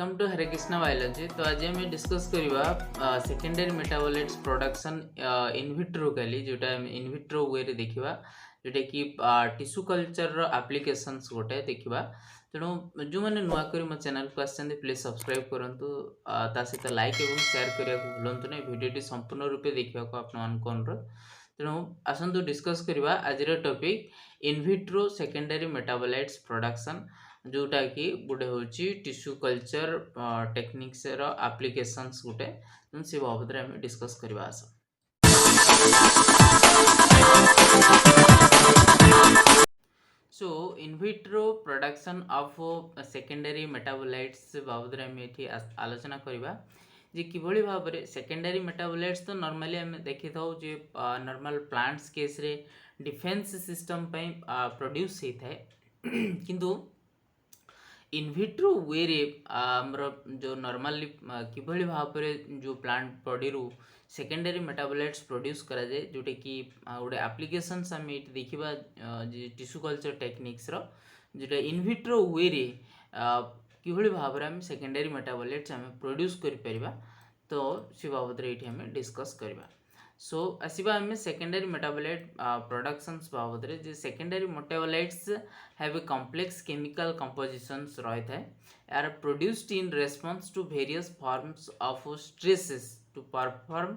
Welcome to Hare Krishna biology. तो आज आम डिस्कस करवा सेकेंडरी मेटाबोलाइट्स प्रोडक्शन इनविट्रो कहली जोटा इनविट्रो वे रे देखा जोटा कि टिश्यू कल्चर एप्लिकेशंस गोटे देखा। तेणु जो मैंने नुआ कर मो चैनल को आसते प्लीज सब्सक्राइब करूँ सहित लाइक और शेयर करने को भूलु ना। भिडियो संपूर्ण रूपे देखा आपको अनुरोध। तेणु आसतु डिस्कस करवा आज topic in vitro secondary metabolites production जोटा कि गोटे हूँ टिश्यू कल्चर टेक्निक्स एप्लिकेशंस गोटे से बाबद आम डिस्कस करवा। आस so in vitro production of secondary metabolites बाबद आम ये आलोचना करवा जे किभली भाव में सेकेंडरी मेटाबोलाइट्स तो नॉर्मली आम देखी था जे नॉर्मल प्लांट्स केस रे डिफेंस सिस्टम प्रोड्यूस होता है किंतु इनविट्रो वे रे आमर जो नॉर्मली किभली भाव में जो प्लांट बॉडी रू सेकेंडरी मेटाबोलाइट्स प्रोड्यूस करा जाए जोटे कि गोटे एप्लिकेशंस आम ये देखा टिश्यू कल्चर टेक्निक्स रो जोटा इनविट्रो वे रे किभली भाव में आम सेकेंडरी मेटाबोलाइट्स आम प्रोड्यूस कर परिबा। तो से बाबद ये आम डिस्कस करवा। सो आसवा आम सेकेंडरी मेटाबोलाइट प्रोडक्शंस बाबद जे secondary metabolites have a complex chemical compositions रही है are produced in response to various forms of stresses to perform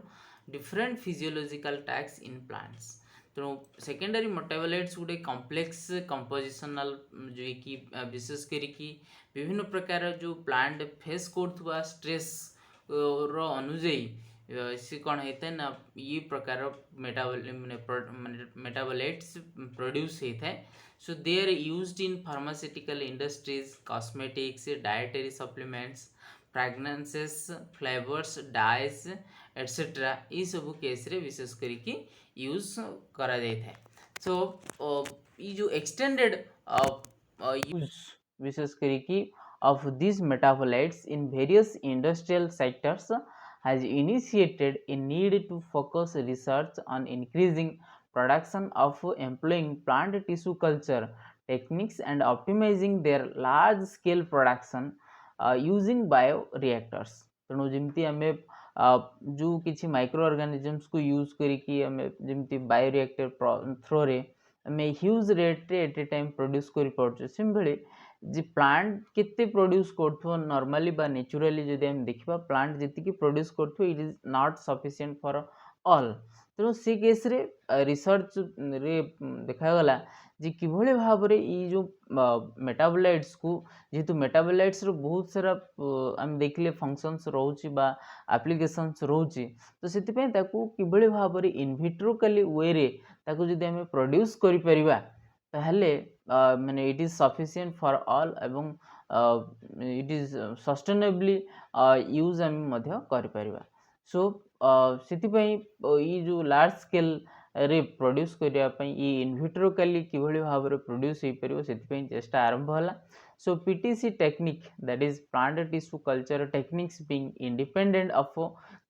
different physiological task in plants. तेणु सेकेंडरी मेटाबोलाइट्स गोटे कॉम्प्लेक्स कंपोजिशनल जो कि विशेष करिकी विभिन्न प्रकार जो प्लांट फेस करथुवा स्ट्रेस रो अनुଯାयी सी कौन होता है ना ये प्रकार मेटाबोलाइट्स प्रोड्यूस होता है। So they are used in pharmaceutical industries cosmetics dietary supplements fragrances flavours dyes etcetera ये सब केस रे विशेष करके यूज करा जाता है। सो ये जो एक्सटेंडेड यूज विशेष करके of these metabolites in various industrial sectors has initiated a need to focus research on increasing production of employing plant tissue culture techniques and optimizing their large scale production using bioreactors। तेणु जमती आम जो किसी micro organisms को use करिकी आम जमती bioreactor through रे आम huge rate at a time produce कर पार्चे से भाई जे प्लांट केते प्रोड्यूस करथो नॉर्मली बा नेचुरली जदि हम देखिबा प्लांट जति प्रोड्यूस करथो it is not sufficient for all. तेणु से केस रे रिसर्च रे देखा गला जे किभली भाव रे ई जो मेटाबोलाइट्स को जेतु मेटाबोलाइट्स रो बहुत सारा हम देखले फंक्शंस रहउची बा एप्लीकेशंस रहउची तो सेति पय ताकू किभली भाव रे इनविट्रोकली वे रे ताकू जदि हम प्रोड्यूस करि परिबा ताहले माने it is sufficient for all एवं इट इज सस्टेनेबली यूज आम मध्य कर परिबा। सो सेतिपई ई जो लार्ज स्केल रे प्रोड्यूस करिया पई ई इनविट्रोकली किभली भाव रे प्रोड्यूस होई परिबो सेतिपई चेष्टा आरंभ होला। So PTC technique that is plant tissue culture techniques being independent of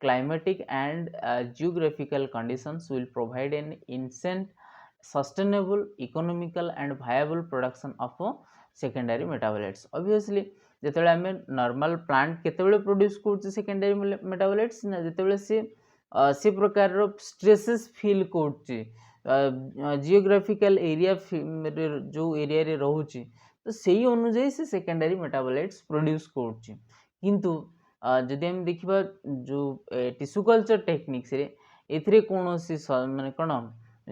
climatic and geographical conditions will provide an instant sustainable economical and viable production of secondary metabolites। obviously जेतेबेले आम normal plant केतेबेले produce कर secondary metabolites ना जेतेबेले से प्रकार stresses feel कर geographical area जो area रे रहउची तो सही अनुଯାयी से सेकेंडरी मेटाबोलाइट्स प्रोड्यूस कर किंतु जदि हम देखिबा जो टिश्यू कल्चर टेक्निक्स रे एथरे कोनोसी माने कोन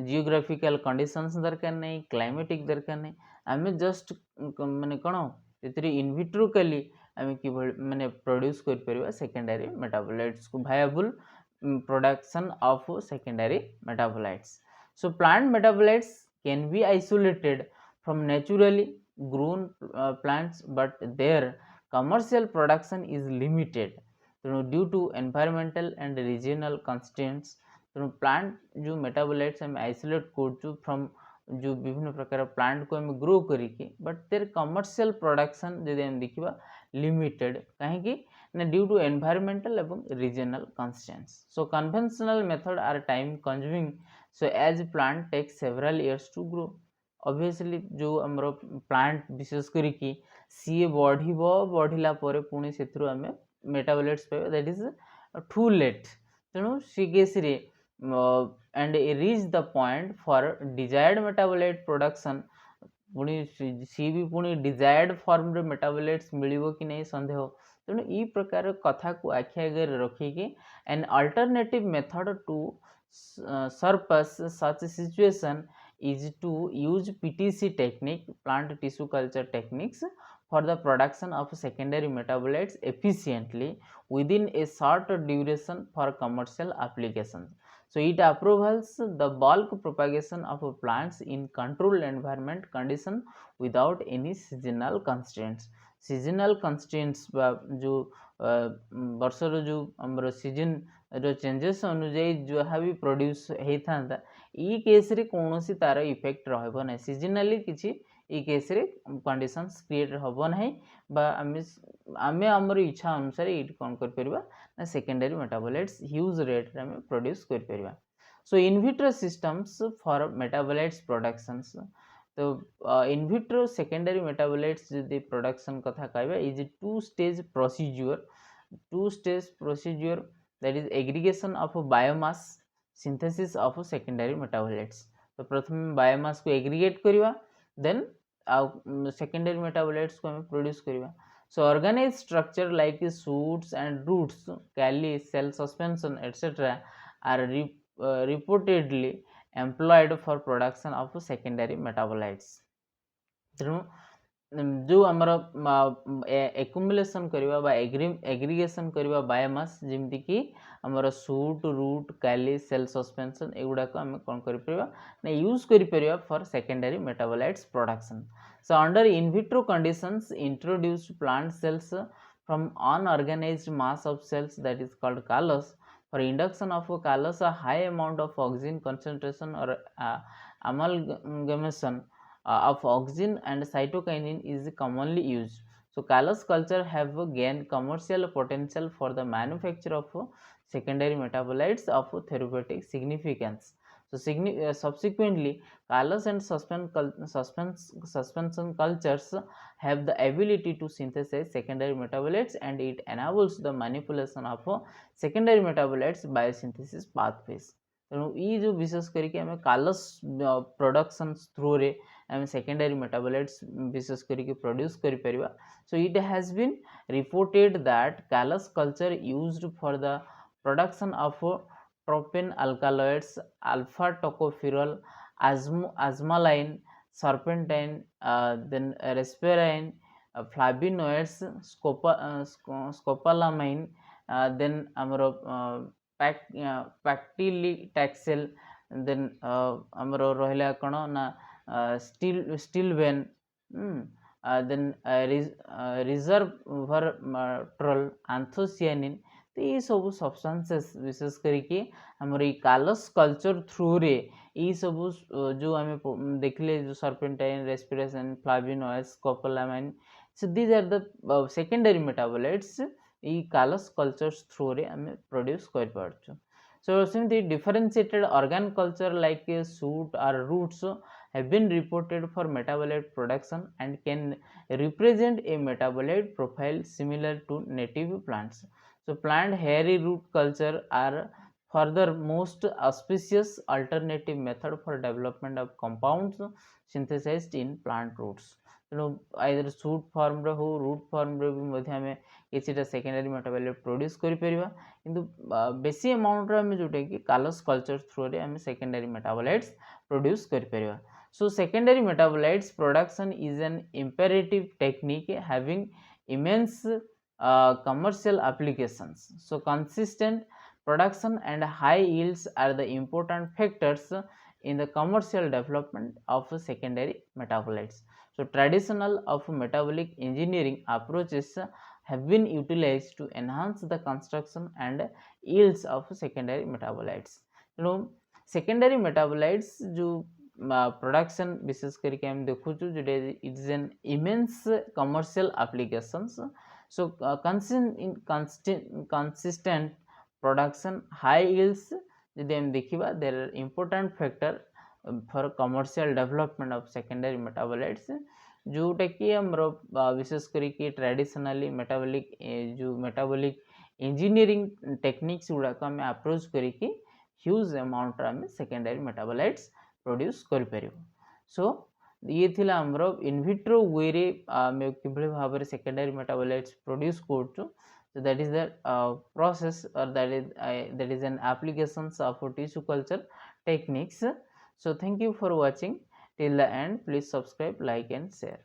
जियोग्राफिकल कंडीशंस दरकार नहीं क्लाइमेटिक दरकार नहीं आम जस्ट माने कोन एथरे इनविट्रोकली आम कि माने प्रोड्यूस कर परिबा सेकेंडरी मेटाबोलाइट्स को viable production of secondary metabolites. So plant metabolites can be isolated from naturally grown plants but their commercial production is limited due to environmental and regional constraints। तो plant जो metabolites हम isolate कर from जो विभिन्न प्रकार plant को हम grow करिके बट देयर कमर्शियल प्रोडक्शन जदि हम देखिबा लिमिटेड कहीं ना ड्यू टू एनवायरमेंटल एवं regional constraints. So conventional method are time consuming so as plant take several years to grow. Obviously जो हमरो प्लांट विशेष करिकी सी बढ़ला पुणी से आम मेटाबोलाइट्स पाइबा दैट इज टू लेट तेणु सी केस रे and reach the point for desired metabolite production पुणी सी भी पुणी डिजायर्ड फॉर्म रे मेटाबोलाइट्स मिलिबो कि नहीं संदेह तेणु ई प्रकार कथा को आखि आगे रखिकी an alternative method to surpass such a situation is to use PTC technique, plant tissue culture techniques, for the production of secondary metabolites efficiently within a short duration for commercial applications. So it approves the bulk propagation of plants in controlled environment condition without any seasonal constraints. seasonal constraints जो वर्षर जो आमर season रो changes अनुजाई जहाँ भी produce होता ई case रे कौन तार effect रहा ना सीजनाली किसी ई केस रे कंडीशंस क्रिएट हम ना आम आमर इच्छा अनुसार ये कौन कर सेकेंडरी मेटाबोलाइट्स ह्यूज रेट रे प्रोड्यूस कर। So in vitro systems for metabolites productions तो इनविट्रो सेकेंडरी मेटाबोलाइट्स जदि प्रोडक्शन कथा कहबा is two stage procedure that is aggregation of biomass synthesis of secondary metabolites. तो प्रथम बायोमास को एग्रीगेट करिवा देन सेकेंडरी मेटाबोलाइट्स को हमें प्रोड्यूस करिवा। So organise structure like shoots and roots calli cell suspension etcetera are reportedly employed for production of secondary metabolites. तेणु जो आमर एक्युमुलेशन करवा एग्रीगेशन करवा बायोमास जमती कि आमर shoot root calli cell suspension एगुड़ाक आम कौन कर यूज कर for secondary metabolites production. So under in vitro conditions introduced plant cells from unorganised mass of cells that is called callus for induction of callus a high amount of oxygen concentration or amalgamation of oxygen and cytokinin is commonly used. So callus culture have gained commercial potential for the manufacture of secondary metabolites of therapeutic significance. So subsequently callus and suspension cultures have the ability to synthesize secondary metabolites and it enables the manipulation of secondary metabolites biosynthesis pathways. तेणु ये जो विशेष करके आम कालस production through रे आम secondary metabolites विशेष करके produce कर परिबा। So it has been reported that callus culture used for the production of tropane alkaloids alpha tocopherol ajmaline serpentine then reserpine flavonoids scopolamine then आमर पैक्टिलिटैक्सेल देन आमर रहा कौन ना स्टिलवेन देन रिजर्वट्रल आंथोसियानिन तो ये सब सब्सटेंसेस विशेष करके आमर ये कालस कल्चर थ्रू रे ये सब जो आम देखले जो serpentine respiration flavonoids scopolamine so these are the secondary metabolites ये कालस कल्चर्स थ्रू रे आम प्रोड्यूस कर पारछु। सो सेमती differentiated organ culture like shoot और roots have been reported for metabolite production and can represent a metabolite profile similar to native plants. So plant hairy root culture are further most auspicious alternative method for development of compounds synthesized in plant roots. तेणु either shoot form रे हो root form रे भी मध्य हमें किसीटा secondary metabolite produce करि परिबा किंतु बेसी amount रे हमें जोटा कि कालस कल्चर थ्रू रे हमें सेकेंडरी मेटाबोलाइट्स प्रोड्यूस करि परिबा। So secondary metabolites production is an imperative technique having immense commercial applications. So consistent production and high yields are the important factors in the commercial development of secondary metabolites. So traditional of metabolic engineering approaches have been utilized to enhance the construction and yields of secondary metabolites. You know, secondary metabolites जो production विशेष करके हम देखु जोटा it is an immense commercial applications. So consistent production high yields जदि हम देखिबा there are important factor for commercial development of secondary metabolites जोटा कि आमर विशेष करी ट्रेडिशनली मेटाबॉलिक जो मेटाबॉलिक इंजीनियरिंग टेक्निक्स गुड़ाक आम अप्रोच करिकी ह्यूज अमाउंट आम सेकेंडरी मेटाबोलाइट्स प्रोड्यूस कर। सो ये थिला आमर इनविट्रो वे रे किभଳି भाବରେ सेकेंडरी मेटाबोलाइट्स प्रोड्यूस करछु। So that is the process, or that is an applications of tissue culture techniques. So thank you for watching till the end. Please subscribe, like and share.